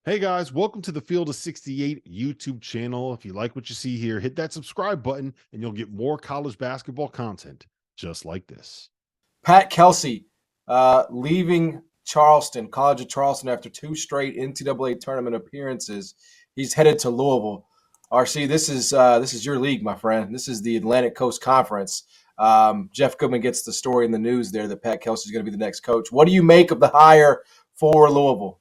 Hey guys, welcome to the Field of 68 YouTube channel. If you like what you see here, hit that subscribe button and you'll get more college basketball content just like this. Pat Kelsey leaving Charleston, College of Charleston, after two straight NCAA tournament appearances. He's headed to Louisville. RC, this is your league, my friend. This is the Atlantic Coast Conference. Jeff Goodman gets the story in the news there that Pat Kelsey is going to be the next coach. What do you make of the hire for Louisville?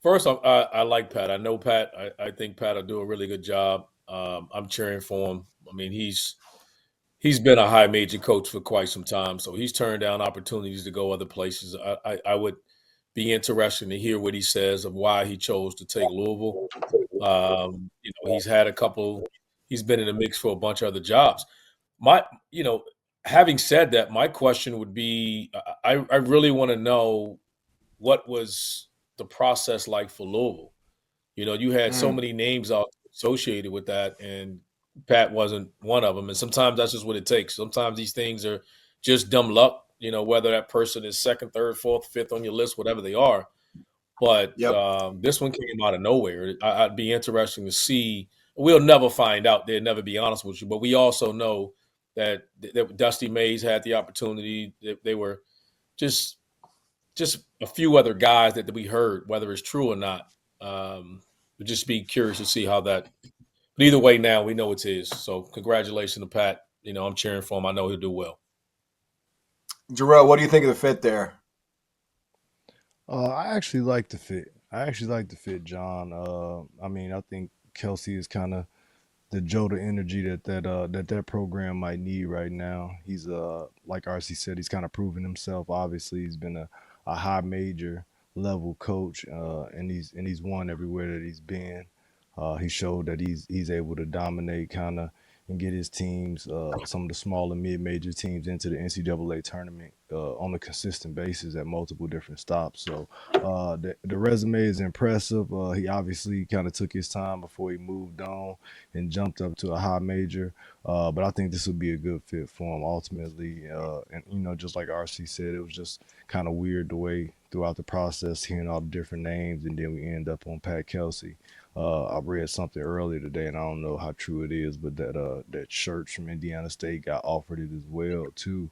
First, I like Pat. I know Pat. I think Pat will do a really good job. I'm cheering for him. I mean, he's been a high major coach for quite some time, so he's turned down opportunities to go other places. I would be interested to hear what he says of why he chose to take Louisville. He's had a couple. He's been in the mix for a bunch of other jobs. My, you know, Having said that, my question would be: I really want to know what was the process like for Louisville. You had so many names out associated with that, and Pat wasn't one of them. And sometimes that's just what it takes. Sometimes these things are just dumb luck. Whether that person is second, third, fourth, fifth on your list, whatever they are. But this one came out of nowhere. I'd be interesting to see. We'll never find out. They'll never be honest with you. But we also know that Dusty Mays had the opportunity. They were just a few other guys that we heard, whether it's true or not. Would just be curious to see how that. But either way, now we know it's his. So congratulations to Pat. I'm cheering for him. I know he'll do well. Jarrell, what do you think of the fit there? I actually like the fit. John. I think Kelsey is kind of the jolt of energy that program might need right now. He's like RC said, he's kind of proven himself. Obviously, he's been a high major level coach, and he's won everywhere that he's been. He showed that he's able to dominate kind of and get his teams, some of the smaller mid-major teams, into the NCAA tournament on a consistent basis at multiple different stops. So the resume is impressive. He obviously kind of took his time before he moved on and jumped up to a high major. But I think this would be a good fit for him ultimately. And just like RC said, it was just kind of weird the way throughout the process, hearing all the different names, and then we end up on Pat Kelsey. I read something earlier today, and I don't know how true it is, but that Church from Indiana State got offered it as well too.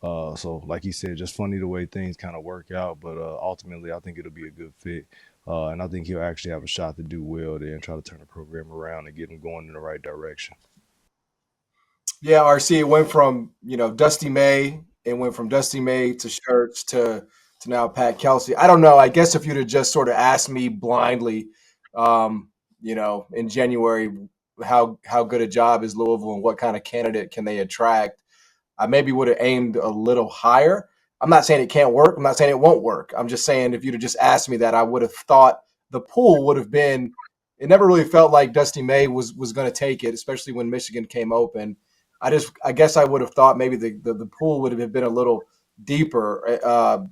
So like he said, just funny the way things kind of work out. But ultimately, I think it'll be a good fit, and I think he'll actually have a shot to do well there and try to turn the program around and get him going in the right direction. Yeah, RC, it went from Dusty May. It went from Dusty May to Church to now Pat Kelsey. I don't know. I guess if you'd have just sort of asked me blindly, in January, how good a job is Louisville and what kind of candidate can they attract, I maybe would have aimed a little higher. I'm not saying it can't work. I'm not saying it won't work. I'm just saying if you'd have just asked me that, I would have thought the pool would have been. It never really felt like Dusty May was going to take it, especially when Michigan came open. I guess I would have thought maybe the pool would have been a little deeper.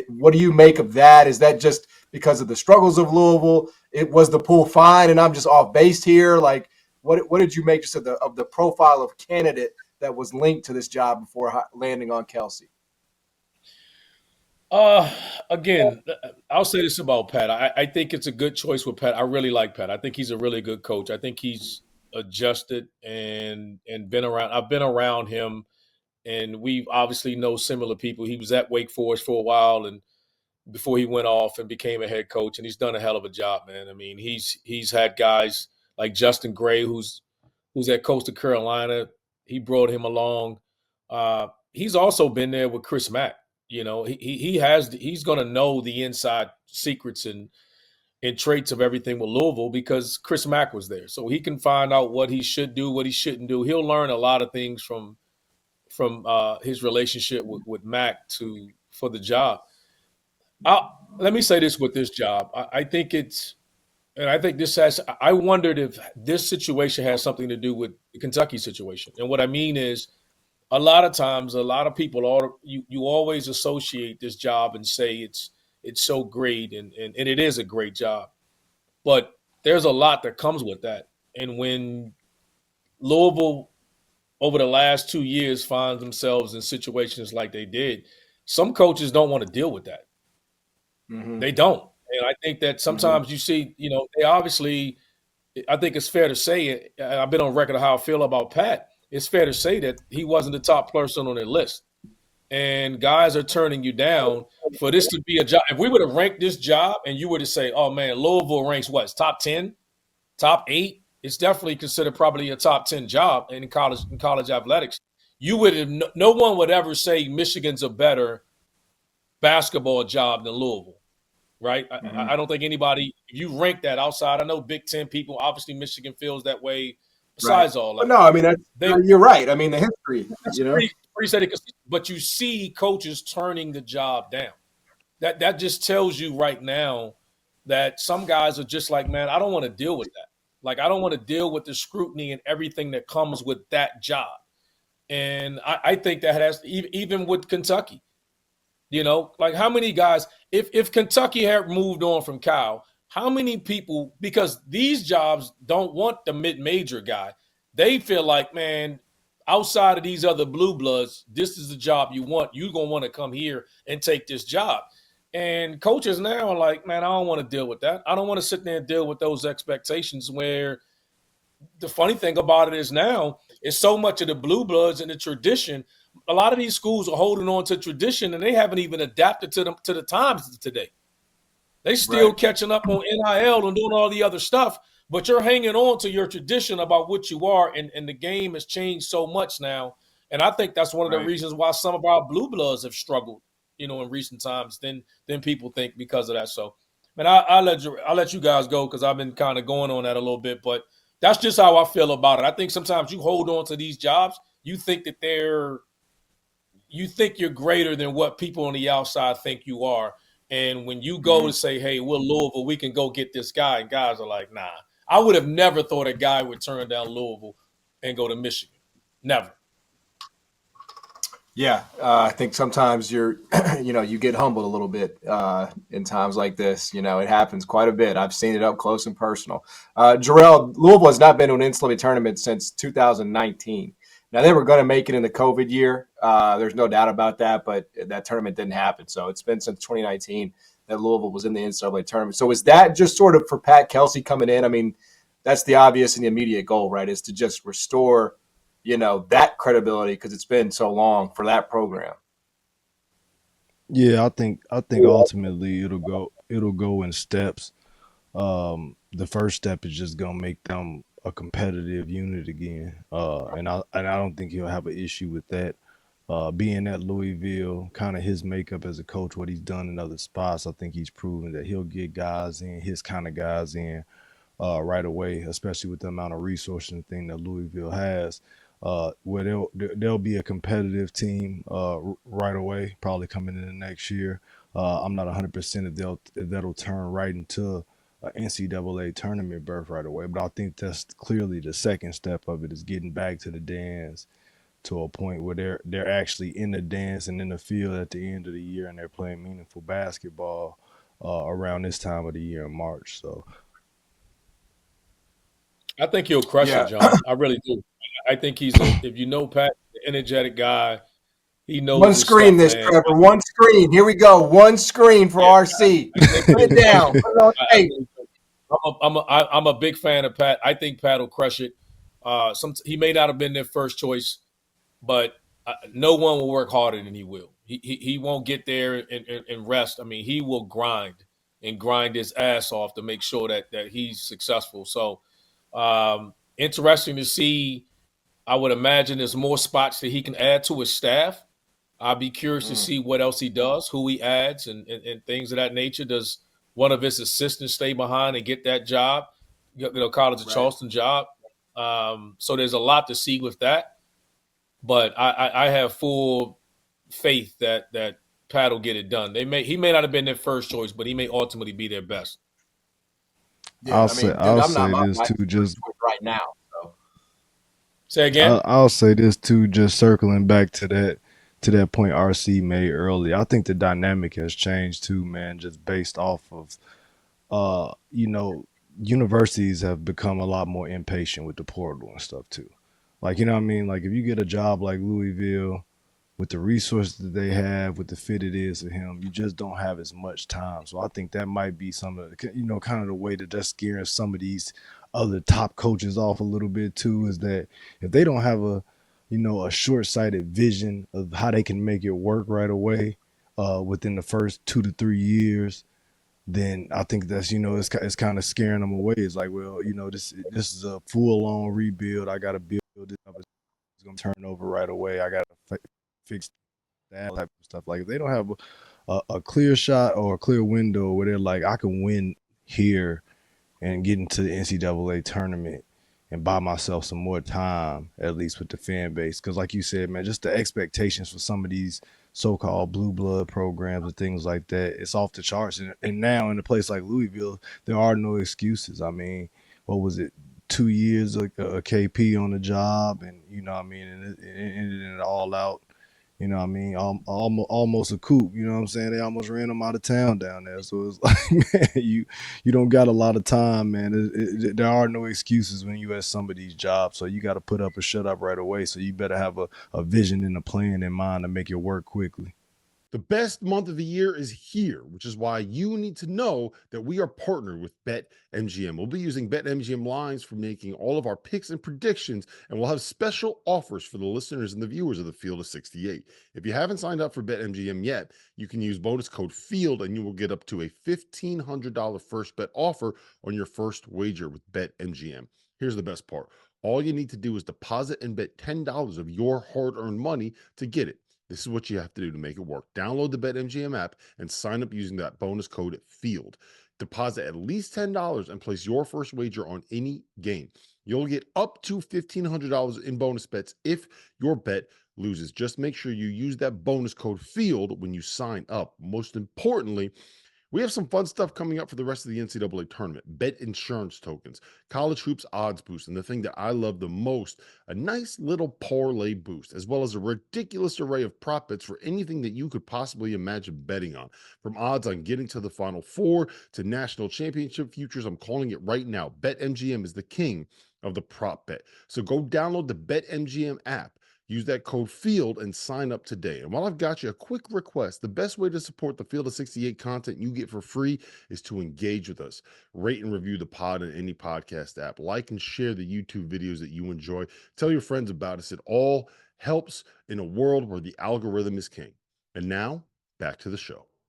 What do you make of that? Is that just because of the struggles of Louisville? It was the pool fine, and I'm just off base here. Like, what did you make just of the profile of candidate that was linked to this job before landing on Kelsey? Again, I'll say this about Pat. I think it's a good choice with Pat. I really like Pat. I think he's a really good coach. I think he's adjusted and been around. I've been around him, and we obviously know similar people. He was at Wake Forest for a while, and before he went off and became a head coach, and he's done a hell of a job, man. I mean, he's had guys like Justin Gray, who's at Coastal Carolina. He brought him along. He's also been there with Chris Mack. He's going to know the inside secrets and traits of everything with Louisville because Chris Mack was there, so he can find out what he should do, what he shouldn't do. He'll learn a lot of things from his relationship with Mack for the job. Let me say this with this job. I think I wondered if this situation has something to do with the Kentucky situation. And what I mean is, a lot of times, a lot of people you always associate this job and say it's so great, and it is a great job. But there's a lot that comes with that. And when Louisville, over the last 2 years, finds themselves in situations like they did, some coaches don't want to deal with that. Mm-hmm. They don't. And I think that sometimes you see, they obviously, I think it's fair to say it. I've been on record of how I feel about Pat. It's fair to say that he wasn't the top person on their list. And guys are turning you down for this to be a job. If we would have ranked this job and you were to say, oh man, Louisville ranks what? It's top 10, top 8. It's definitely considered probably a top 10 job in college athletics. You would have no one would ever say Michigan's a better basketball job than Louisville. Right? I don't think anybody, if you rank that outside, I know Big Ten people, obviously Michigan feels that way. Besides all that. But no, I mean, you're right. I mean, the history, pretty steady, but you see coaches turning the job down. That just tells you right now that some guys are just like, man, I don't want to deal with that. Like, I don't want to deal with the scrutiny and everything that comes with that job. And I think that has, even with Kentucky, like how many guys, if Kentucky had moved on from Cal, how many people, because these jobs don't want the mid-major guy. They feel like, man, outside of these other blue bloods, this is the job you want. You're going to want to come here and take this job. And coaches now are like, man, I don't want to deal with that. I don't want to sit there and deal with those expectations, where the funny thing about it is now is so much of the blue bloods and the tradition. A lot of these schools are holding on to tradition, and they haven't even adapted to the times today. They still catching up on NIL and doing all the other stuff, but you're hanging on to your tradition about what you are, and the game has changed so much now. And I think that's one of the reasons why some of our blue bloods have struggled, in recent times than people think, because of that. So, man, I'll let you guys go, because I've been kind of going on that a little bit, but that's just how I feel about it. I think sometimes you hold on to these jobs, you think that you're greater than what people on the outside think you are. And when you go to say, hey, we're Louisville, we can go get this guy, and guys are like, nah. I would have never thought a guy would turn down Louisville and go to Michigan. Never. Yeah, I think sometimes you get humbled a little bit in times like this. It happens quite a bit. I've seen it up close and personal. Jarrell, Louisville has not been to an NCAA tournament since 2019. Now, they were going to make it in the COVID year. There's no doubt about that, but that tournament didn't happen. So it's been since 2019 that Louisville was in the NCAA tournament. So is that just sort of for Pat Kelsey coming in? I mean, that's the obvious and the immediate goal, right, is to just restore, that credibility, because it's been so long for that program. Yeah, I think ultimately it'll go in steps. The first step is just gonna make them a competitive unit again, and I don't think he'll have an issue with that. Being at Louisville, kind of his makeup as a coach, what he's done in other spots, I think he's proven that he'll get guys in, his kind of guys in, right away, especially with the amount of resources and thing that Louisville has. Where they'll be a competitive team right away, probably coming in the next year. I'm not 100% if that'll turn right into an NCAA tournament berth right away, but I think that's clearly the second step of it, is getting back to the dance, to a point where they're actually in the dance and in the field at the end of the year, and they're playing meaningful basketball around this time of the year in March. So I think he'll crush it, John. I really do. I think he's if you know Pat, energetic guy. He knows one screen stuff, this, Trevor. One screen. Here we go. One screen for RC. Put it down. Put it on tape. I'm a big fan of Pat. I think Pat will crush it. He may not have been their first choice, but no one will work harder than he will. He won't get there and rest. I mean, he will grind his ass off to make sure that he's successful. So interesting to see. I would imagine there's more spots that he can add to his staff. I'll be curious to see what else he does, who he adds, and things of that nature. Does one of his assistants stay behind and get that job, College of Charleston job? So there's a lot to see with that. But I have full faith that Pat will get it done. He may not have been their first choice, but he may ultimately be their best. Yeah, I'll say this too, just right now. So. Say again. I'll say this too, just circling back to that point RC made earlier. I think the dynamic has changed too, man, just based off of universities have become a lot more impatient with the portal and stuff too. Like, you know what I mean? Like, if you get a job like Louisville, with the resources that they have, with the fit it is for him, you just don't have as much time. So I think that might be some of the, kind of the way that that's scaring some of these other top coaches off a little bit too, is that if they don't have a short-sighted vision of how they can make it work right away within the first 2 to 3 years, then I think that's, it's kind of scaring them away. It's like, well, this is a full-on rebuild. I got to build it up. It's going to turn over right away. I got to fix that type of stuff. Like if they don't have a clear shot or a clear window where they're like, I can win here and get into the NCAA tournament and buy myself some more time, at least with the fan base. Because like you said, man, just the expectations for some of these so-called blue blood programs and things like that, it's off the charts. And now in a place like Louisville, there are no excuses. I mean, what was it, 2 years of KP on the job, and and it ended in an all out, almost a coup. You know what I'm saying? They almost ran them out of town down there. So it's like, man, you don't got a lot of time, man. There are no excuses when you at some of these jobs. So you got to put up or shut up right away. So you better have a vision and a plan in mind to make it work quickly. The best month of the year is here, which is why you need to know that we are partnered with BetMGM. We'll be using BetMGM lines for making all of our picks and predictions, and we'll have special offers for the listeners and the viewers of the Field of 68. If you haven't signed up for BetMGM yet, you can use bonus code FIELD, and you will get up to a $1,500 first bet offer on your first wager with BetMGM. Here's the best part. All you need to do is deposit and bet $10 of your hard-earned money to get it. This is what you have to do to make it work. Download the BetMGM app and sign up using that bonus code FIELD. Deposit at least $10 and place your first wager on any game. You'll get up to $1,500 in bonus bets if your bet loses. Just make sure you use that bonus code FIELD when you sign up. Most importantly, we have some fun stuff coming up for the rest of the NCAA tournament. Bet insurance tokens, college hoops odds boost, and the thing that I love the most, a nice little parlay boost, as well as a ridiculous array of prop bets for anything that you could possibly imagine betting on. From odds on getting to the Final Four to national championship futures, I'm calling it right now. BetMGM is the king of the prop bet. So go download the BetMGM app. Use that code FIELD and sign up today. And while I've got you, a quick request. The best way to support the Field of 68 content you get for free is to engage with us. Rate and review the pod in any podcast app. Like and share the YouTube videos that you enjoy. Tell your friends about us. It all helps in a world where the algorithm is king. And now, back to the show.